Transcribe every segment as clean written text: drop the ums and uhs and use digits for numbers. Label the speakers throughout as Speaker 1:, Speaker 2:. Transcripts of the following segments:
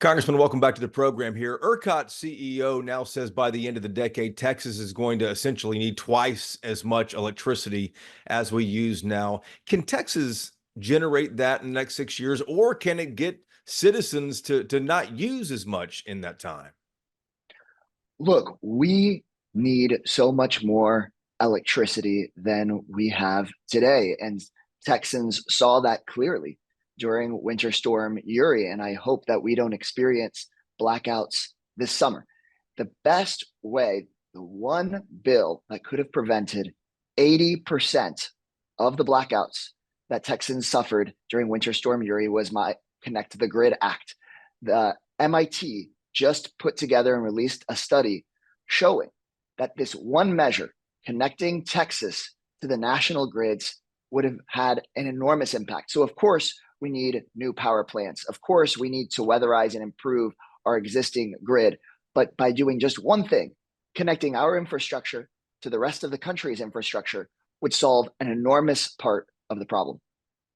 Speaker 1: Congressman, welcome back to the program here. ERCOT CEO now says by the end of the decade, Texas is going to essentially need twice as much electricity as we use now. Can Texas generate that in the next 6 years, or can it get citizens to not use as much in that time?
Speaker 2: Look, we need so much more electricity than we have today. And Texans saw that clearly during Winter Storm Uri. And I hope that we don't experience blackouts this summer. The best way, the one bill that could have prevented 80% of the blackouts that Texans suffered during Winter Storm Uri was my Connect to the Grid Act. The MIT just put together and released a study showing that this one measure, connecting Texas to the national grids, would have had an enormous impact. So, of course, we need new power plants. Of course, we need to weatherize and improve our existing grid. But by doing just one thing, connecting our infrastructure to the rest of the country's infrastructure would solve an enormous part of the problem.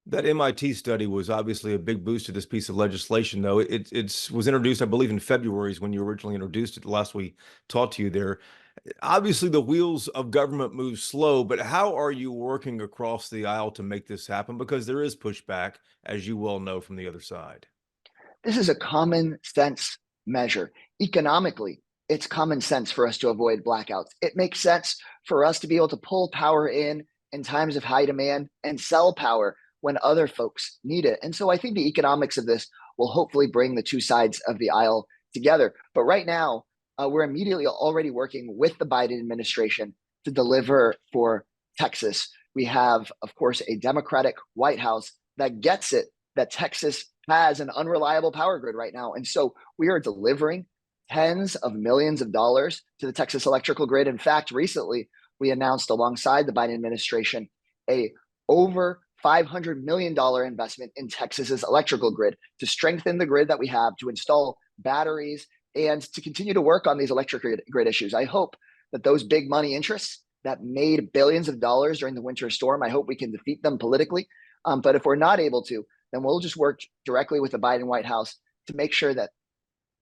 Speaker 1: That MIT study was obviously a big boost to this piece of legislation, though. It was introduced, I believe, in February is when you originally introduced it. The last we talked to you there. Obviously, the wheels of government move slow, but how are you working across the aisle to make this happen? Because there is pushback, as you well know, from the other side.
Speaker 2: This is a common sense measure. Economically, it's common sense for us to avoid blackouts. It makes sense for us to be able to pull power in times of high demand and sell power when other folks need it. And so I think the economics of this will hopefully bring the two sides of the aisle together. But right now, we're immediately already working with the Biden administration to deliver for Texas. We have, of course, a Democratic White House that gets it that Texas has an unreliable power grid right now. And so we are delivering tens of millions of dollars to the Texas electrical grid. In fact, recently we announced alongside the Biden administration a over $500 million investment in Texas's electrical grid to strengthen the grid that we have, to install batteries, and to continue to work on these electric grid issues. I hope that those big money interests that made billions of dollars during the winter storm, I hope we can defeat them politically. But if we're not able to, then we'll just work directly with the Biden White House to make sure that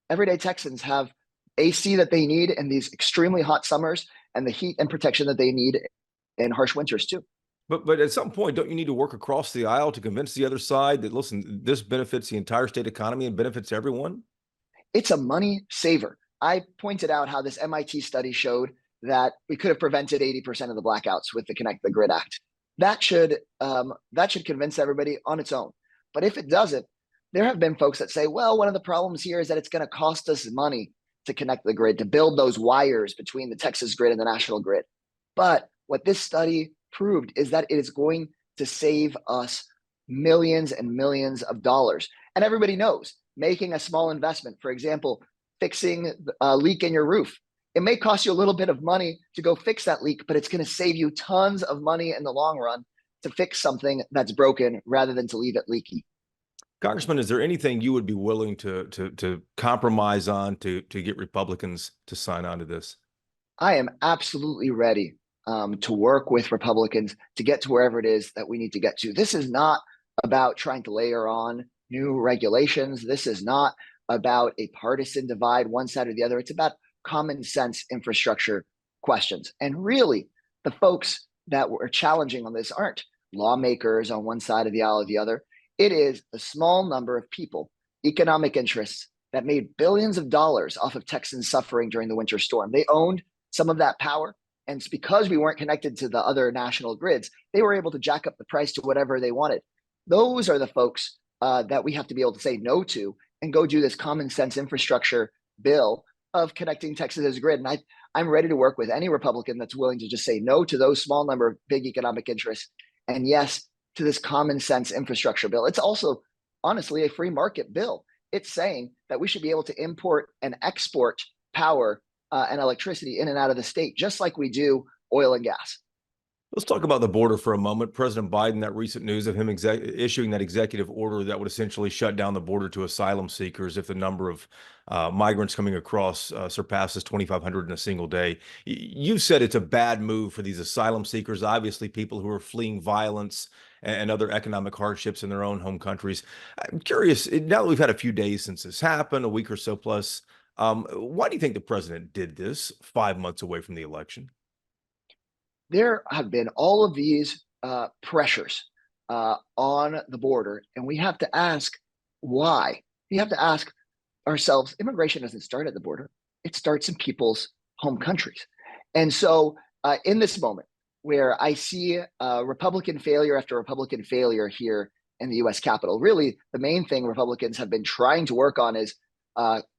Speaker 2: everyday Texans have AC that they need in these extremely hot summers and the heat and protection that they need in harsh winters too.
Speaker 1: But at some point, don't you need to work across the aisle to convince the other side that, listen, this benefits the entire state economy and benefits everyone?
Speaker 2: It's a money saver. I pointed out how this MIT study showed that we could have prevented 80% of the blackouts with the Connect the Grid Act. That should convince everybody on its own. But if it doesn't, there have been folks that say, well, one of the problems here is that it's going to cost us money to connect the grid, to build those wires between the Texas grid and the national grid. But what this study proved is that it is going to save us millions and millions of dollars. And everybody knows making a small investment, for example, fixing a leak in your roof, it may cost you a little bit of money to go fix that leak, but it's going to save you tons of money in the long run to fix something that's broken rather than to leave it leaky.
Speaker 1: Congressman, is there anything you would be willing to compromise on to get Republicans to sign on to this?
Speaker 2: I am absolutely ready to work with Republicans to get to wherever it is that we need to get to. This is not about trying to layer on new regulations. This is not about a partisan divide, one side or the other. It's about common sense infrastructure questions. And really, the folks that were challenging on this aren't lawmakers on one side of the aisle or the other. It is a small number of people, economic interests that made billions of dollars off of Texans suffering during the winter storm. They owned some of that power. And it's because we weren't connected to the other national grids, they were able to jack up the price to whatever they wanted. Those are the folks that we have to be able to say no to and go do this common sense infrastructure bill of connecting Texas's grid. And I'm ready to work with any Republican that's willing to just say no to those small number of big economic interests and yes to this common sense infrastructure bill. It's also, honestly, a free market bill. It's saying that we should be able to import and export power and electricity in and out of the state, just like we do oil and gas.
Speaker 1: Let's talk about the border for a moment. President Biden, that recent news of him issuing that executive order that would essentially shut down the border to asylum seekers if the number of migrants coming across surpasses 2,500 in a single day. You said it's a bad move for these asylum seekers, obviously people who are fleeing violence and other economic hardships in their own home countries. I'm curious, now that we've had a few days since this happened, a week or so plus, why do you think the president did this 5 months away from the election?
Speaker 2: There have been all of these pressures on the border, and we have to ask why. We have to ask ourselves, immigration doesn't start at the border, it starts in people's home countries. And so, in this moment where I see Republican failure after Republican failure here in the US Capitol, really the main thing Republicans have been trying to work on is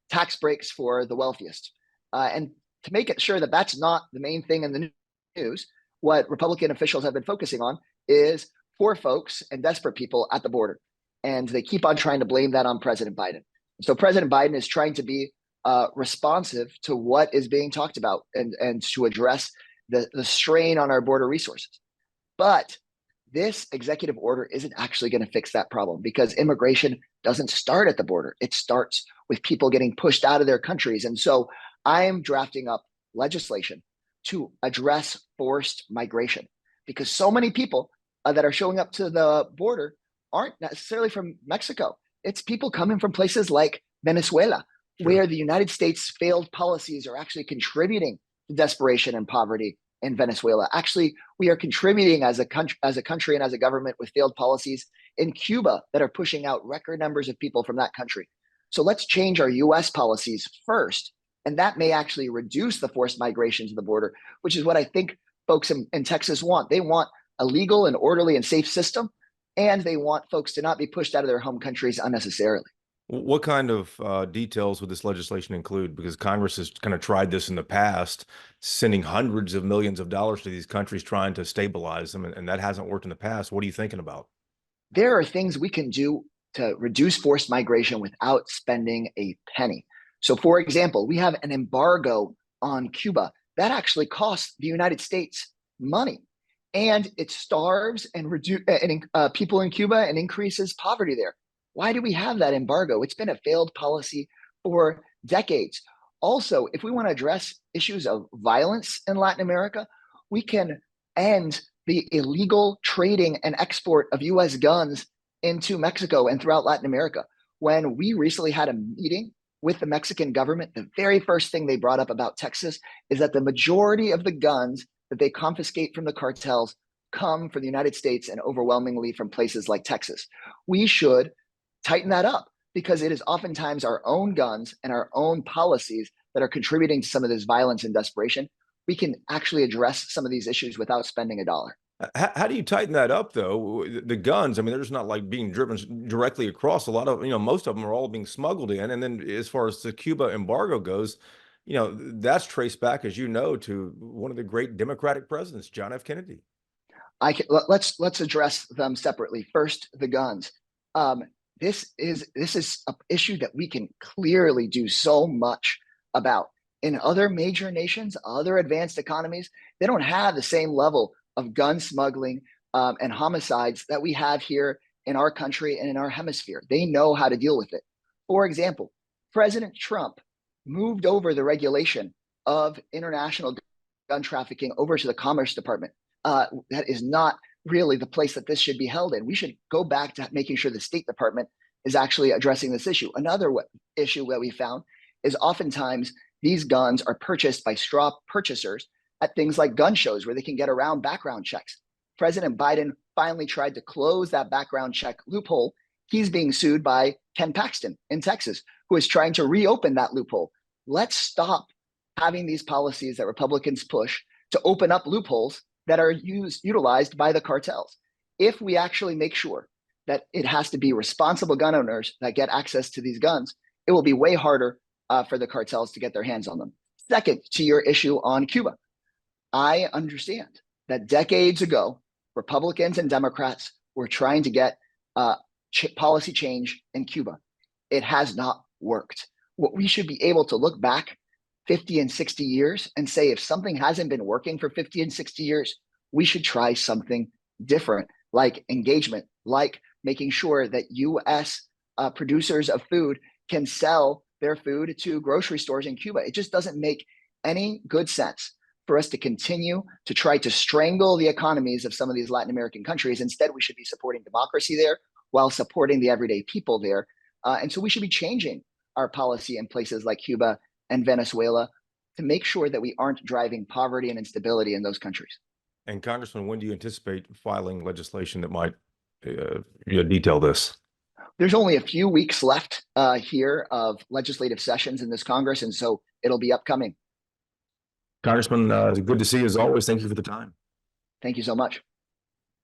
Speaker 2: tax breaks for the wealthiest. And to make it sure that that's not the main thing in the news, what Republican officials have been focusing on is poor folks and desperate people at the border. And they keep on trying to blame that on President Biden. So President Biden is trying to be responsive to what is being talked about and to address the strain on our border resources. But this executive order isn't actually going to fix that problem because immigration doesn't start at the border. It starts with people getting pushed out of their countries. And so I am drafting up legislation to address forced migration because so many people that are showing up to the border aren't necessarily from Mexico. It's people coming from places like Venezuela,
Speaker 1: Sure.
Speaker 2: where the United States' failed policies are actually contributing to desperation and poverty in Venezuela. Actually, we are contributing as a country and as a government with failed policies in Cuba that are pushing out record numbers of people from that country. So let's change our US policies first. And that may actually reduce the forced migration to the border, which is what I think folks in Texas want. They want a legal and orderly and safe system, and they want folks to not be pushed out of their home countries unnecessarily.
Speaker 1: What kind of details would this legislation include? Because Congress has kind of tried this in the past, sending hundreds of millions of dollars to these countries trying to stabilize them, and that hasn't worked in the past. What are you thinking about?
Speaker 2: There are things we can do to reduce forced migration without spending a penny. So, for example, we have an embargo on Cuba that actually costs the United States money, and it starves and people in Cuba and increases poverty there. Why do we have that embargo? It's been a failed policy for decades. Also, if we want to address issues of violence in Latin America, we can end the illegal trading and export of US guns into Mexico and throughout Latin America. When we recently had a meeting with the Mexican government, the very first thing they brought up about Texas is that the majority of the guns that they confiscate from the cartels come from the United States and overwhelmingly from places like Texas. We should tighten that up because it is oftentimes our own guns and our own policies that are contributing to some of this violence and desperation. We can actually address some of these issues without spending a dollar.
Speaker 1: How do you tighten that up, though? The guns, I mean, they're just not like being driven directly across. A lot of, most of them are all being smuggled in. And then as far as the Cuba embargo goes, that's traced back, as you know, to one of the great Democratic presidents, John F. Kennedy.
Speaker 2: Let's address them separately. First, the guns. Um, this is an issue that we can clearly do so much about. In other major nations, other advanced economies, they don't have the same level of gun smuggling and homicides that we have here in our country and in our hemisphere. They know how to deal with it. For example, President Trump moved over the regulation of international gun trafficking over to the Commerce Department. That is not really the place that this should be held in. We should go back to making sure the State Department is actually addressing this issue. Another issue that we found is oftentimes these guns are purchased by straw purchasers at things like gun shows where they can get around background checks. President Biden finally tried to close that background check loophole. He's being sued by Ken Paxton in Texas, who is trying to reopen that loophole. Let's stop having these policies that Republicans push to open up loopholes that are utilized by the cartels. If we actually make sure that it has to be responsible gun owners that get access to these guns, it will be way harder for the cartels to get their hands on them. Second, to your issue on Cuba, I understand that decades ago, Republicans and Democrats were trying to get policy change in Cuba. It has not worked. What we should be able to look back 50 and 60 years and say, if something hasn't been working for 50 and 60 years, we should try something different, like engagement, like making sure that US producers of food can sell their food to grocery stores in Cuba. It just doesn't make any good sense for us to continue to try to strangle the economies of some of these Latin American countries. Instead, we should be supporting democracy there while supporting the everyday people there. And so we should be changing our policy in places like Cuba and Venezuela to make sure that we aren't driving poverty and instability in those countries.
Speaker 1: And Congressman, when do you anticipate filing legislation that might detail this?
Speaker 2: There's only a few weeks left here of legislative sessions in this Congress, and so it'll be upcoming.
Speaker 1: Congressman, good to see you as always. Thank you for the time.
Speaker 2: Thank you so much.